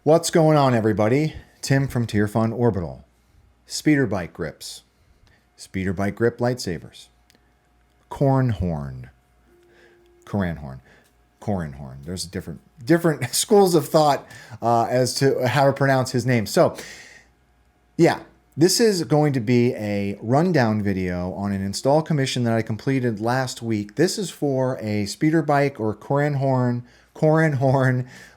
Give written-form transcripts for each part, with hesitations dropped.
What's going on, everybody? Tim from Tier Fun Orbital. Speeder bike grips. Speeder bike grip lightsabers. Corran Horn. Corran Horn. Corran Horn. There's different schools of thought as to how to pronounce his name. So, yeah, this is going to be a rundown video on an install commission that I completed last week. This is for a speeder bike or Corran Horn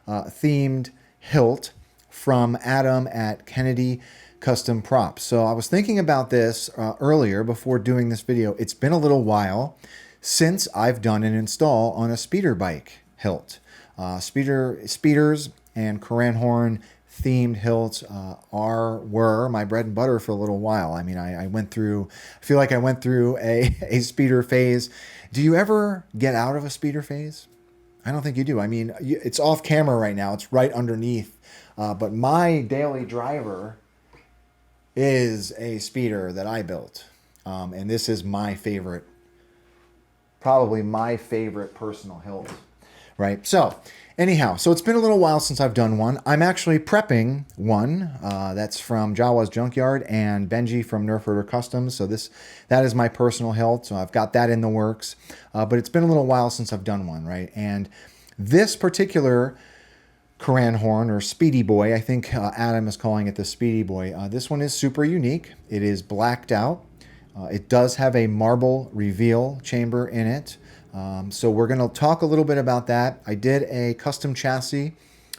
themed hilt from Adam at Kennedy Custom Props. So I was thinking about this earlier before doing this video. It's been a little while since I've done an install on a speeder bike hilt. Speeders and Corran Horn themed hilts were my bread and butter for a little while. I mean, I feel like I went through a speeder phase. Do you ever get out of a speeder phase? I don't think you do. I mean, it's off camera right now. It's right underneath. But my daily driver is a speeder that I built. And this is my favorite, probably my favorite personal hilt. Right? So, anyhow, so it's been a little while since I've done one. I'm actually prepping one. That's from Jawa's Junkyard and Benji from Nerf Herder Customs. So that is my personal hilt. So I've got that in the works. But it's been a little while since I've done one, right? And this particular Corran Horn, or Speedy Boy, I think Adam is calling it the Speedy Boy. This one is super unique. It is blacked out. It does have a marble reveal chamber in it. So we're going to talk a little bit about that. I did a custom chassis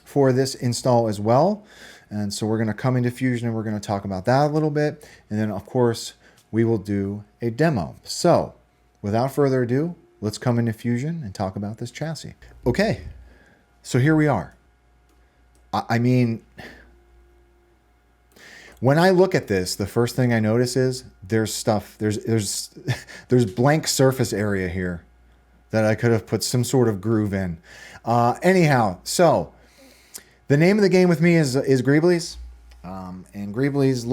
for this install as well. And so we're going to come into Fusion and we're going to talk about that a little bit. And then, of course, we will do a demo. So without further ado, let's come into Fusion and talk about this chassis. Okay, so here we are. I mean, when I look at this, the first thing I notice is there's blank surface area here that I could have put some sort of groove in. Anyhow, so the name of the game with me is Greeblies. And Greeblies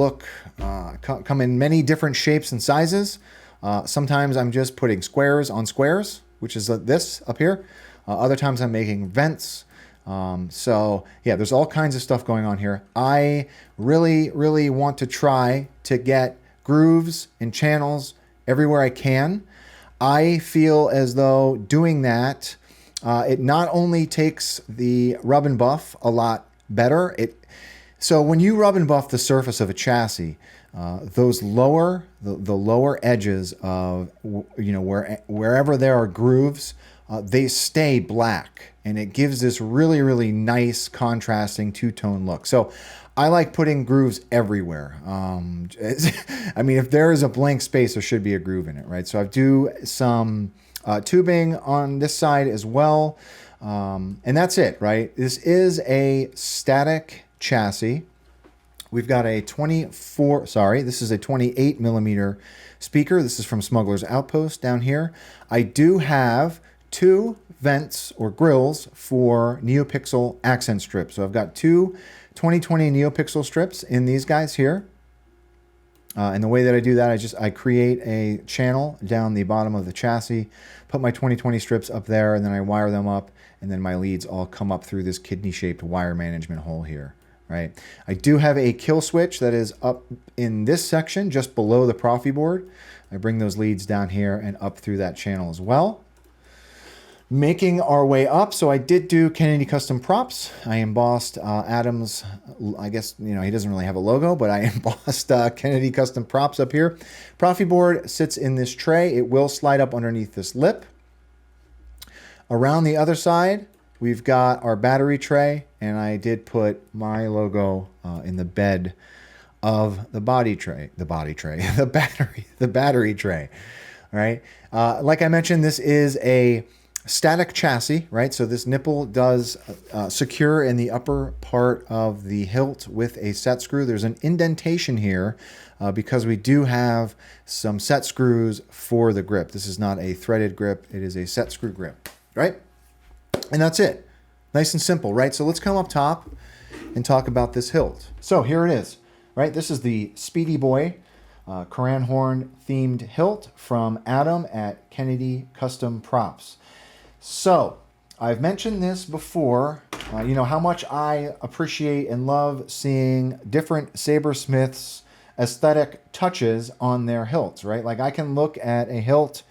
come in many different shapes and sizes. Sometimes I'm just putting squares on squares, which is this up here. Other times I'm making vents. So yeah, there's all kinds of stuff going on here. I really, really want to try to get grooves and channels everywhere I can. I feel as though doing that, it not only takes the rub and buff a lot better. So when you rub and buff the surface of a chassis, those the lower edges of, wherever there are grooves, they stay black, and it gives this really, really nice contrasting two-tone look. So I like putting grooves everywhere. I mean, if there is a blank space, there should be a groove in it, right? So I do some tubing on this side as well. And that's it, right? This is a static chassis. We've got a 28 millimeter speaker. This is from Smugglers Outpost down here. I do have two vents or grills for Neopixel accent strips. So I've got two 2020 Neopixel strips in these guys here. And the way that I do that, I create a channel down the bottom of the chassis, put my 2020 strips up there, and then I wire them up, and then my leads all come up through this kidney-shaped wire management hole here. Right. I do have a kill switch that is up in this section just below the Proffie board. I bring those leads down here and up through that channel as well. Making our way up, so I did do Kennedy Custom Props. I embossed Adam's, I guess, he doesn't really have a logo, but I embossed Kennedy Custom Props up here. Proffie board sits in this tray. It will slide up underneath this lip. Around the other side, we've got our battery tray, and I did put my logo in the bed of the battery tray. The battery tray. All right. Like I mentioned, this is a static chassis, right? So this nipple does secure in the upper part of the hilt with a set screw. There's an indentation here because we do have some set screws for the grip. This is not a threaded grip. It is a set screw grip, right? And that's it. Nice and simple, right? So let's come up top and talk about this hilt. So here it is, right? This is the Speedy Boy Corran Horn themed hilt from Adam at Kennedy Custom Props. So I've mentioned this before, you know, how much I appreciate and love seeing different sabersmiths' aesthetic touches on their hilts, right? Like I can look at a hilt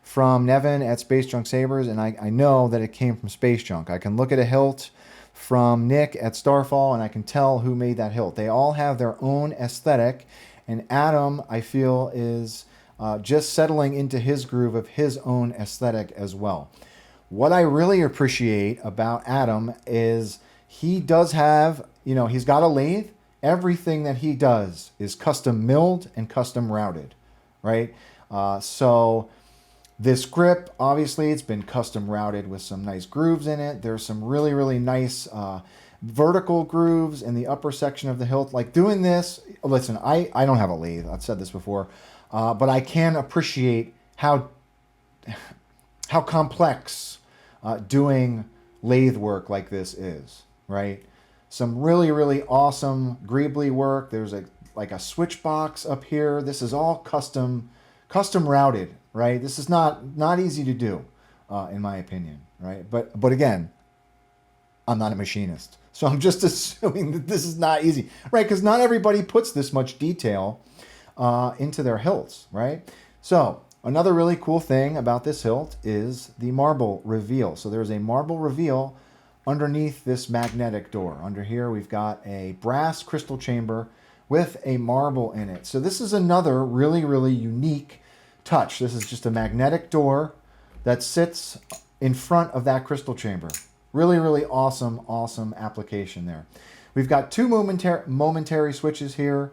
from Nevin at Space Junk Sabers, and I know that it came from Space Junk. I can look at a hilt from Nick at Starfall, and I can tell who made that hilt. They all have their own aesthetic, and Adam, I feel, is just settling into his groove of his own aesthetic as well. What I really appreciate about Adam is he does have, you know, he's got a lathe. Everything that he does is custom milled and custom routed, right? So this grip, obviously, it's been custom routed with some nice grooves in it. There's some really, really nice vertical grooves in the upper section of the hilt. Like doing this, listen, I don't have a lathe. I've said this before, but I can appreciate how complex doing lathe work like this is, right? Some really, really awesome greebly work. There's like a switch box up here. This is all custom routed, right? This is not easy to do, in my opinion, right? But again, I'm not a machinist, so I'm just assuming that this is not easy, right? Because not everybody puts this much detail into their hilts, right? So another really cool thing about this hilt is the marble reveal. So there's a marble reveal underneath this magnetic door. Under here, we've got a brass crystal chamber with a marble in it. So this is another really, really unique touch. This is just a magnetic door that sits in front of that crystal chamber. Really, really awesome application there. We've got two momentary switches here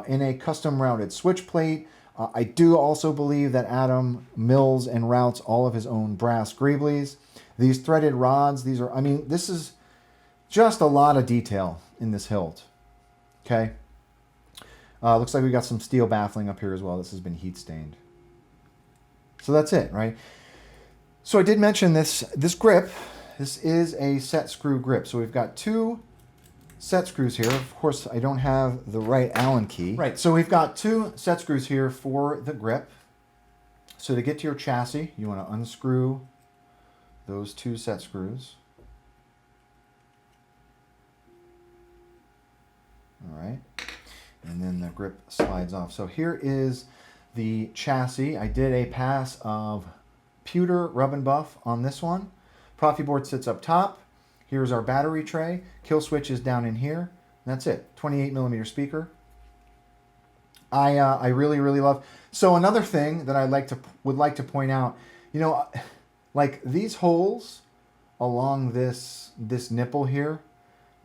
in a custom routed switch plate. I do also believe that Adam mills and routes all of his own brass greeblies. These threaded rods, these are, I mean, this is just a lot of detail in this hilt. Okay. Looks like we got some steel baffling up here as well. This has been heat stained. So that's it, right? So I did mention this grip. This is a set screw grip. So we've got two set screws here. Of course, I don't have the right Allen key. Right, so we've got two set screws here for the grip. So to get to your chassis, you want to unscrew those two set screws. All right, and then the grip slides off. So here is the chassis. I did a pass of pewter rub and buff on this one. Proffie board sits up top. Here's our battery tray. Kill switch is down in here. That's it. 28mm speaker. I really, really love. So another thing that I would like to point out, you know, like these holes along this nipple here.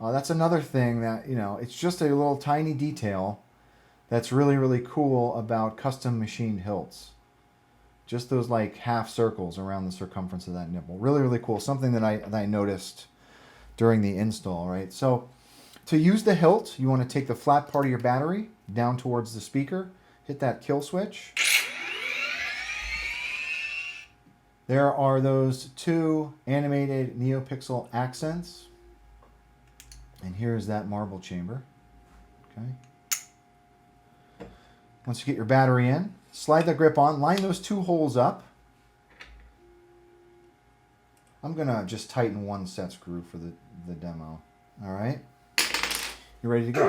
That's another thing that, you know, it's just a little tiny detail that's really, really cool about custom machined hilts. Just those like half circles around the circumference of that nipple. Really, really cool. Something that I noticed during the install, right? So to use the hilt, you want to take the flat part of your battery down towards the speaker, hit that kill switch. There are those two animated Neopixel accents. And here's that marble chamber. Okay. Once you get your battery in, slide the grip on, line those two holes up. I'm going to just tighten one set screw for the demo. All right. You're ready to go.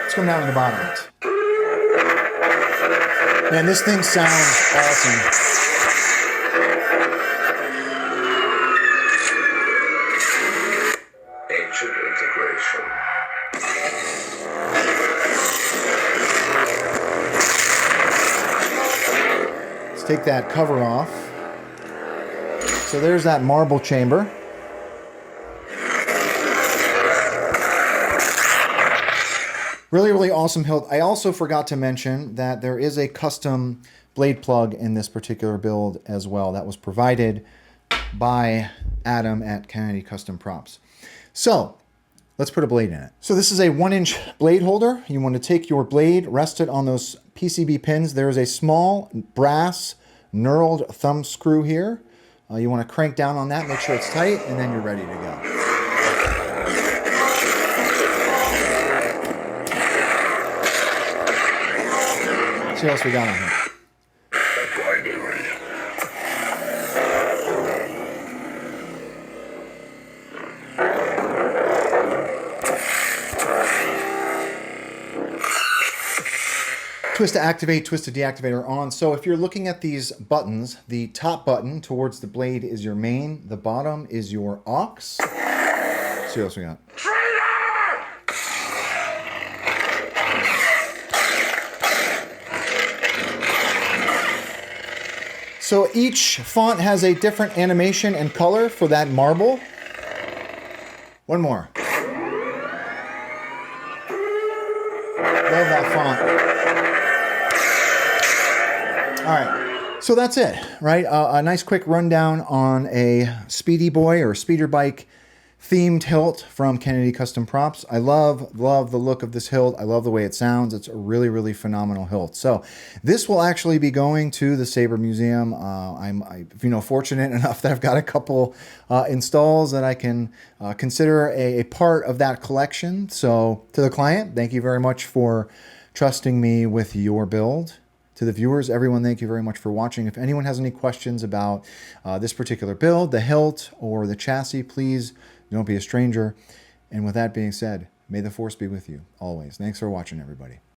Let's come down to the bottom of it. Man, this thing sounds awesome. Ancient integration. Let's take that cover off. So there's that marble chamber. Really, really awesome hilt. I also forgot to mention that there is a custom blade plug in this particular build as well that was provided by Adam at Kennedy Custom Props. So let's put a blade in it. So this is a 1-inch blade holder. You want to take your blade, rest it on those PCB pins. There is a small brass knurled thumb screw here. You want to crank down on that, make sure it's tight, and then you're ready to go. Let's see what else we got on here. Twist to activate, twist to deactivate are on. So if you're looking at these buttons, the top button towards the blade is your main, the bottom is your aux. Let's see what else we got. So each font has a different animation and color for that marble. One more. Love that font. All right, so that's it, right? A nice quick rundown on a Speedy Boy or Speeder Bike themed hilt from Kennedy Custom Props. I love the look of this hilt. I love the way it sounds. It's a really, really phenomenal hilt. So this will actually be going to the Saber Museum. I'm fortunate enough that I've got a couple installs that I can consider a part of that collection. So to the client, thank you very much for trusting me with your build. To the viewers, everyone, thank you very much for watching. If anyone has any questions about this particular build, the hilt, or the chassis, please don't be a stranger. And with that being said, may the force be with you always. Thanks for watching, everybody.